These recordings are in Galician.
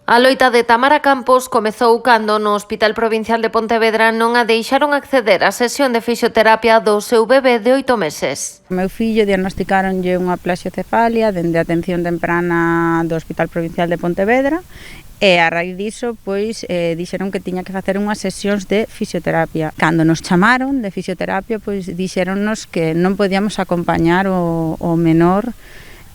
A loita de Tamara Campos comezou cando no Hospital Provincial de Pontevedra non a deixaron acceder á sesión de fisioterapia do seu bebé de 8 meses. O meu fillo diagnosticáronlle unha plexiocefalia dende a atención temprana do Hospital Provincial de Pontevedra e a raíz diso, pois, dixeron que tiña que facer unhas sesións de fisioterapia. Cando nos chamaron de fisioterapia, pois, dixéronnos que non podíamos acompañar o menor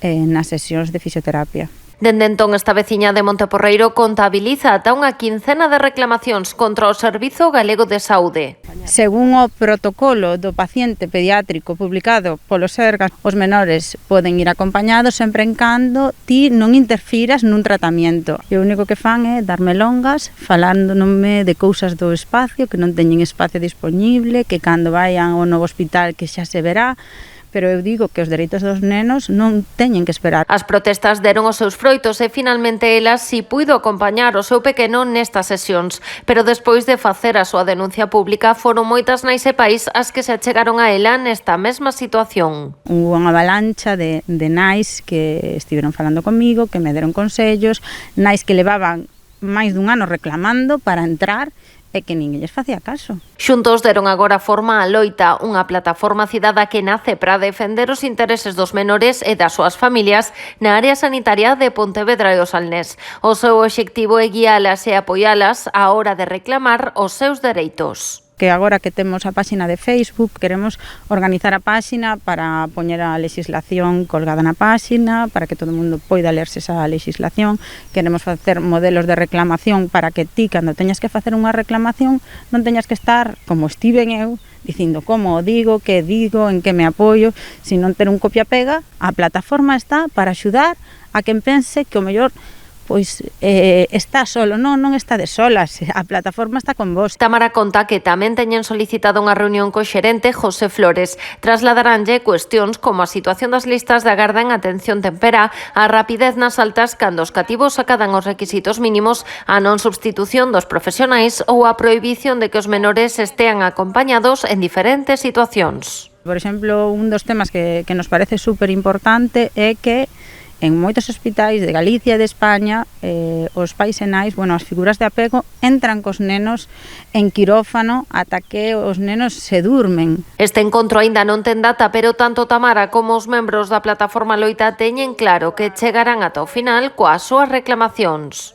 nas sesións de fisioterapia. Dende entón, esta veciña de Monteporreiro contabiliza ata unha quincena de reclamacións contra o Servizo Galego de Saúde. Según o protocolo do paciente pediátrico publicado polo Sergas, os menores poden ir acompañados sempre en cando ti non interfiras nun tratamento. E o único que fan é darme longas, falándome de cousas do espacio, que non teñen espacio disponible, que cando vayan ao novo hospital que xa se verá, pero eu digo que os dereitos dos nenos non teñen que esperar. As protestas deron os seus froitos e finalmente ela si puido acompañar o seu pequeno nestas sesións, pero despois de facer a súa denuncia pública foron moitas nais e pais as que se achegaron a ela nesta mesma situación. Hubo unha avalancha de nais que estiveron falando comigo, que me deron consellos, nais que levaban máis dun ano reclamando para entrar e que ninguén lles facía caso. Xuntos deron agora forma á loita, unha plataforma cidadá que nace para defender os intereses dos menores e das súas familias na área sanitaria de Pontevedra e o Salnés. O seu obxectivo é guialas e apoialas á hora de reclamar os seus dereitos. Que agora que temos a páxina de Facebook, queremos organizar a páxina para poñer a legislación colgada na páxina, para que todo o mundo poida lerse esa legislación. Queremos facer modelos de reclamación para que ti, cando teñas que facer unha reclamación, non teñas que estar, como estiven eu, dicindo como o digo, que digo, en que me apoio, sino ter un copia-pega. A plataforma está para axudar a quen pense que o mellor pois está solo, non está de solas, a plataforma está con vos. Tamara conta que tamén teñen solicitado unha reunión co xerente José Flores. Trasladaranlle cuestións como a situación das listas de agarda en atención tempera, a rapidez nas altas cando os cativos acadan os requisitos mínimos, a non substitución dos profesionais ou a prohibición de que os menores estean acompañados en diferentes situacións. Por exemplo, un dos temas que nos parece super importante é que en moitos hospitais de Galicia e de España, os pais e nais, as figuras de apego entran cos nenos en quirófano ata que os nenos se durmen. Este encontro aínda non ten data, pero tanto Tamara como os membros da plataforma Loita teñen claro que chegarán ata o final coas súas reclamacións.